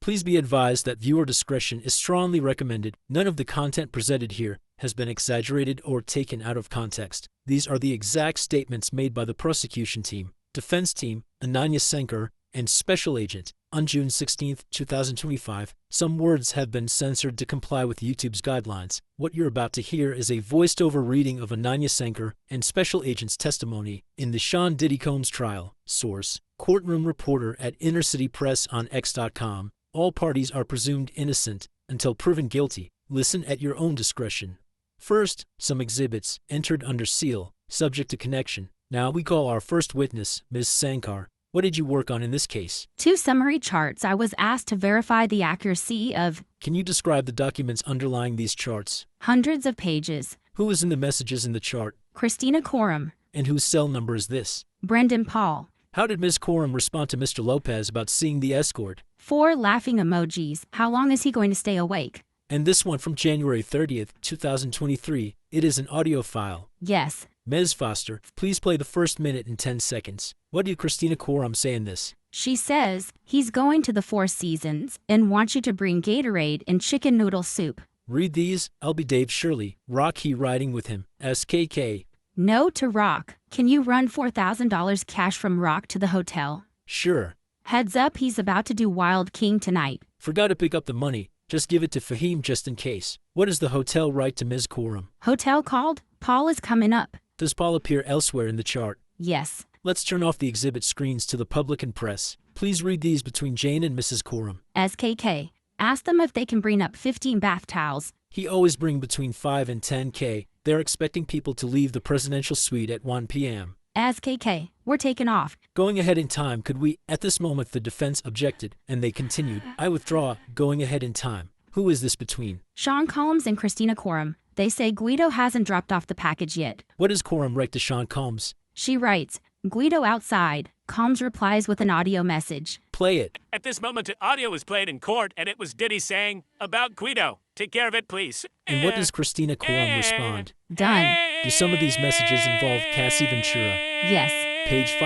Please be advised that viewer discretion is strongly recommended. None of the content presented here has been exaggerated or taken out of context. These are the exact statements made by the prosecution team, defense team, Ananya Sankar, and special agent. On June 16, 2025, some words have been censored to comply with YouTube's guidelines. What you're about to hear is a voiced-over reading of Ananya Sankar and special agent's testimony in the Sean Diddy Combs trial. Source: Courtroom reporter at Inner City Press on X.com. All parties are presumed innocent until proven guilty. Listen at your own discretion. First, some exhibits entered under seal, subject to connection. Now we call our first witness, Ms. Sankar. What did you work on in this case? 2 summary charts. I was asked to verify the accuracy of... Can you describe the documents underlying these charts? Hundreds of pages. Who is in the messages in the chart? Christina Courtroom. And whose cell number is this? Brendan Paul. How did Ms. Courtroom respond to Mr. Lopez about seeing the escort? 4 laughing emojis. How long is he going to stay awake? And this one from January 30th, 2023. It is an audio file. Yes. Ms. Foster, please play the first minute and 10 seconds. What did Christina Courtroom say in this? She says, he's going to the Four Seasons and wants you to bring Gatorade and chicken noodle soup. Read these. I'll be Dave Shirley. Rock he riding with him. SKK. No to Rock. Can you run $4,000 cash from Rock to the hotel? Sure. Heads up, he's about to do Wild King tonight. Forgot to pick up the money. Just give it to Fahim just in case. What does the hotel write to Ms. Courtroom? Hotel called? Paul is coming up. Does Paul appear elsewhere in the chart? Yes. Let's turn off the exhibit screens to the public and press. Please read these between Jane and Mrs. Courtroom. SKK. Ask them if they can bring up 15 bath towels. He always bring between 5 and 10K. They're expecting people to leave the presidential suite at 1 p.m. SKK. We're taking off. Going ahead in time, could we? At this moment the defense objected, and they continued. I withdraw. Going ahead in time. Who is this between? Sean Combs and Christina Courtroom. They say Guido hasn't dropped off the package yet. What does Courtroom write to Sean Combs? She writes, Guido outside. Combs replies with an audio message. Play it. At this moment, the audio was played in court, and it was Diddy saying, about Guido. Take care of it, please. And what does Christina Courtroom respond? Done. Do some of these messages involve Cassie Ventura? Yes. Page 5,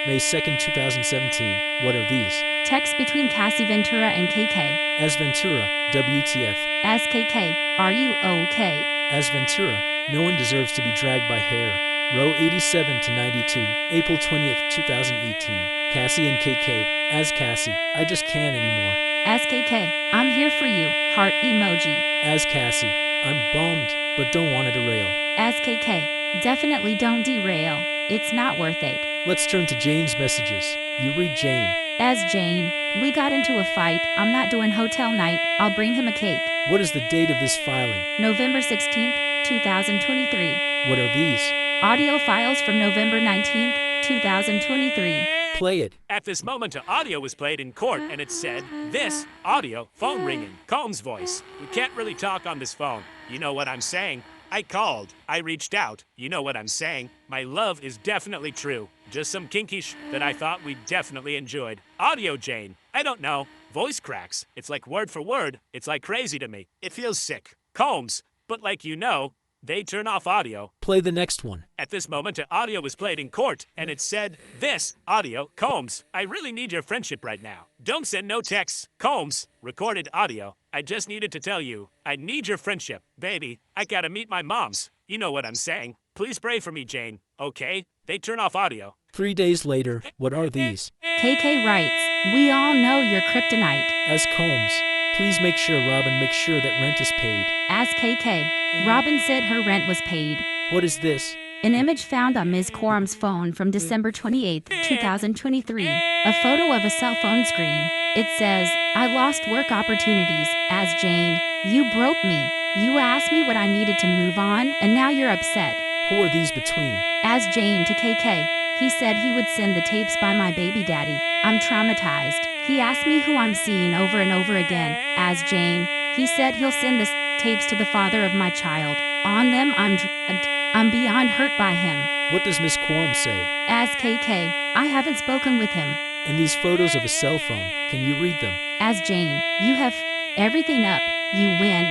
May 2nd, 2017. What are these? Text between Cassie Ventura and KK. As Ventura, WTF. As KK, are you okay? As Ventura, no one deserves to be dragged by hair. Row 87 to 92, April 20th, 2018. Cassie and KK. As Cassie, I just can't anymore. As KK, I'm here for you. Heart emoji. As Cassie, I'm bummed, but don't want to derail. As KK, definitely don't derail. It's not worth it. Let's turn to Jane's messages. You read Jane. As Jane, we got into a fight. I'm not doing hotel night. I'll bring him a cake. What is the date of this filing? November 16th, 2023. What are these? Audio files from November 19th, 2023. Play it. At this moment, the audio was played in court, and it said, this audio, phone ringing, Combs' voice. We can't really talk on this phone. You know what I'm saying? I called. I reached out. You know what I'm saying? My love is definitely true. Just some kinky that I thought we definitely enjoyed. Audio, Jane. I don't know. Voice cracks. It's like word for word. It's like crazy to me. It feels sick. Combs. But like you know, they turn off audio. Play the next one. At this moment, the audio was played in court, and it said, this audio, Combs. I really need your friendship right now. Don't send no texts. Combs. Recorded audio. I just needed to tell you, I need your friendship. Baby, I gotta meet my moms. You know what I'm saying. Please pray for me, Jane. Okay? They turn off audio. 3 days later, what are these? KK writes, we all know you're kryptonite. As Combs, please make sure Robin makes sure that rent is paid. As KK, Robin said her rent was paid. What is this? An image found on Ms. Courtroom's phone from December 28, 2023. A photo of a cell phone screen. It says, I lost work opportunities. As Jane, you broke me. You asked me what I needed to move on, and now you're upset. Who are these between? As Jane to KK. He said he would send the tapes by my baby daddy. I'm traumatized. He asked me who I'm seeing over and over again. As Jane, he said he'll send the tapes to the father of my child. On them, I'm beyond hurt by him. What does Miss Courtroom say? As KK, I haven't spoken with him. And these photos of a cell phone, can you read them? As Jane, you have everything up. You win.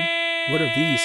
What are these?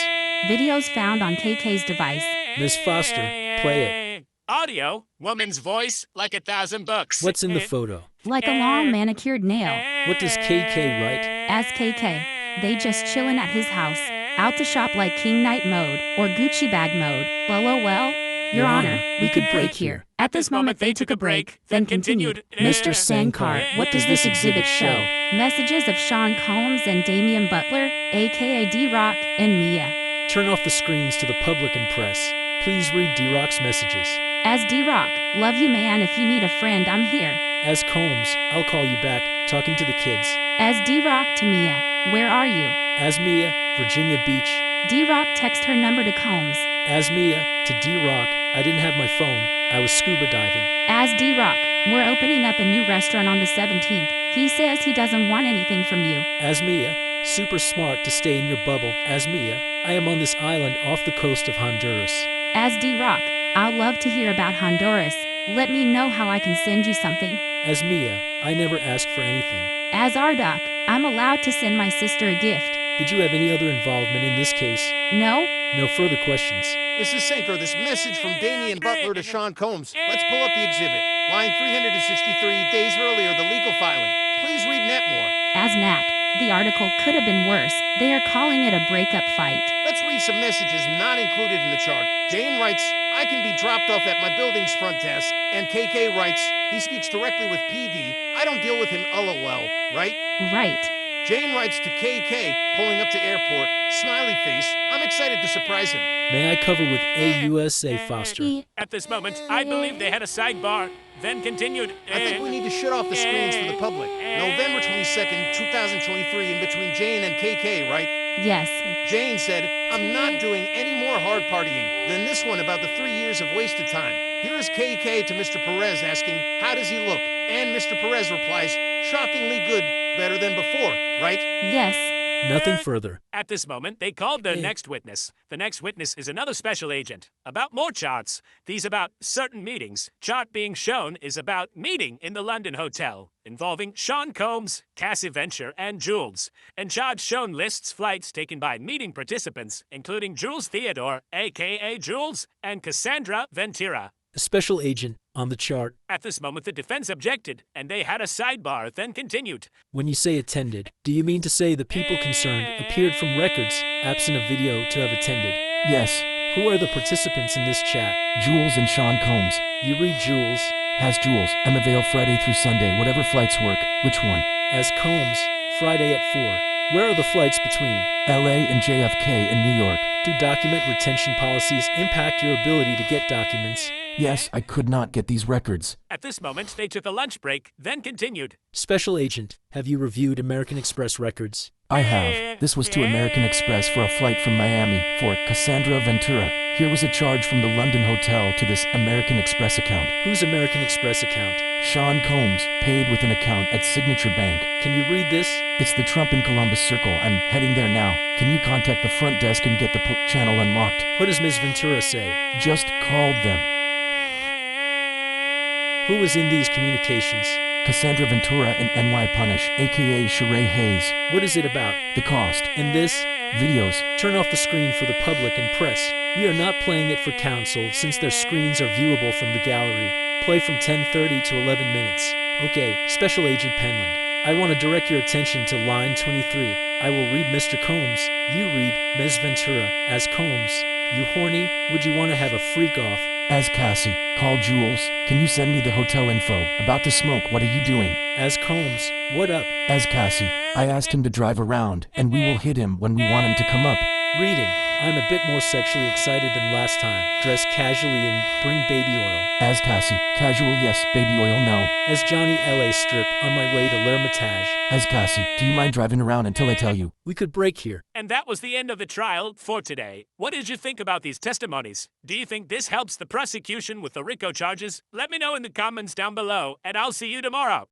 Videos found on KK's device. Miss Foster, play it. Audio, woman's voice, like $1,000 bucks. What's in the photo? Like a long manicured nail. What does KK write? As KK. They just chillin' at his house. Out to shop like King Knight mode or Gucci bag mode. LOL. Your Honor, we could break here. At this moment they took a break, then continued. Mr. Sankar, what does this exhibit show? Messages of Sean Combs and Damian Butler, aka D-Rock, and Mia. Turn off the screens to the public and press. Please read D-Rock's messages. As D-Rock, love you man, if you need a friend I'm here. As Combs, I'll call you back, talking to the kids. As D-Rock to Mia, where are you? As Mia, Virginia Beach. D-Rock text her number to Combs. As Mia, to D-Rock, I didn't have my phone, I was scuba diving. As D-Rock, we're opening up a new restaurant on the 17th. He says he doesn't want anything from you. As Mia, super smart to stay in your bubble. As Mia, I am on this island off the coast of Honduras. As D-Rock, I'd love to hear about Honduras. Let me know how I can send you something. As Mia, I never ask for anything. As Ardoc, I'm allowed to send my sister a gift. Did you have any other involvement in this case? No? No further questions. This is Sankar. This message from Damian Butler to Sean Combs. Let's pull up the exhibit. Line 363, days earlier, the legal filing. Please read Netmore. As Nat, the article could have been worse. They are calling it a breakup fight. Let's read some messages not included in the chart. Jane writes, I can be dropped off at my building's front desk. And KK writes, he speaks directly with PD. I don't deal with him LOL, right? Right. Jane writes to KK, pulling up to airport. Smiley face. I'm excited to surprise him. May I cover with AUSA Foster? At this moment, I believe they had a sidebar, then continued. I think we need to shut off the screens for the public. November 22nd, 2023, in between Jane and KK, right? Yes. Jane said, I'm not doing any more hard partying than this one about the 3 years of wasted time. Here is KK to Mr. Perez asking, how does he look? And Mr. Perez replies, shockingly good, better than before, right? Yes. Nothing further. At this moment, they called the next witness. The next witness is another special agent. About more charts. These about certain meetings. Chart being shown is about meeting in the London hotel, involving Sean Combs, Cassie Venture, and Jules. And charts shown lists flights taken by meeting participants, including Jules Theodore, a.k.a. Jules, and Cassandra Ventura. A special agent on the chart. At this moment, the defense objected, and they had a sidebar, then continued. When you say attended, do you mean to say the people concerned appeared from records, absent of video, to have attended? Yes. Who are the participants in this chat? Jules and Sean Combs. You read Jules. Has Jules. I'm available Friday through Sunday, whatever flights work. Which one? As Combs, Friday at 4. Where are the flights between? LA and JFK in New York. Do document retention policies impact your ability to get documents? Yes, I could not get these records. At this moment, they took a lunch break, then continued. Special agent, have you reviewed American Express records? I have. This was to American Express for a flight from Miami for Cassandra Ventura. Here was a charge from the London hotel to this American Express account. Whose American Express account? Sean Combs, paid with an account at Signature Bank. Can you read this? It's the Trump in Columbus Circle. I'm heading there now. Can you contact the front desk and get the channel unlocked? What does Ms. Ventura say? Just called them. Who was in these communications? Cassandra Ventura and NY Punish, aka Sheree Hayes. What is it about? The cost. And this? Videos. Turn off the screen for the public and press. We are not playing it for counsel since their screens are viewable from the gallery. Play from 10:30 to 11 minutes. Okay, Special Agent Penland. I want to direct your attention to line 23. I will read Mr. Combs. You read Ms. Ventura. As Combs. You horny? Would you want to have a freak off? As Cassie, call Jules. Can you send me the hotel info? About to smoke, what are you doing? As Combs, what up? As Cassie, I asked him to drive around, and we will hit him when we want him to come up. Reading. I'm a bit more sexually excited than last time. Dress casually and bring baby oil. As Cassie, casual yes, baby oil no. As Johnny LA Strip on my way to L'Hermitage. As Cassie, do you mind driving around until I tell you? We could break here. And that was the end of the trial for today. What did you think about these testimonies? Do you think this helps the prosecution with the RICO charges? Let me know in the comments down below, and I'll see you tomorrow.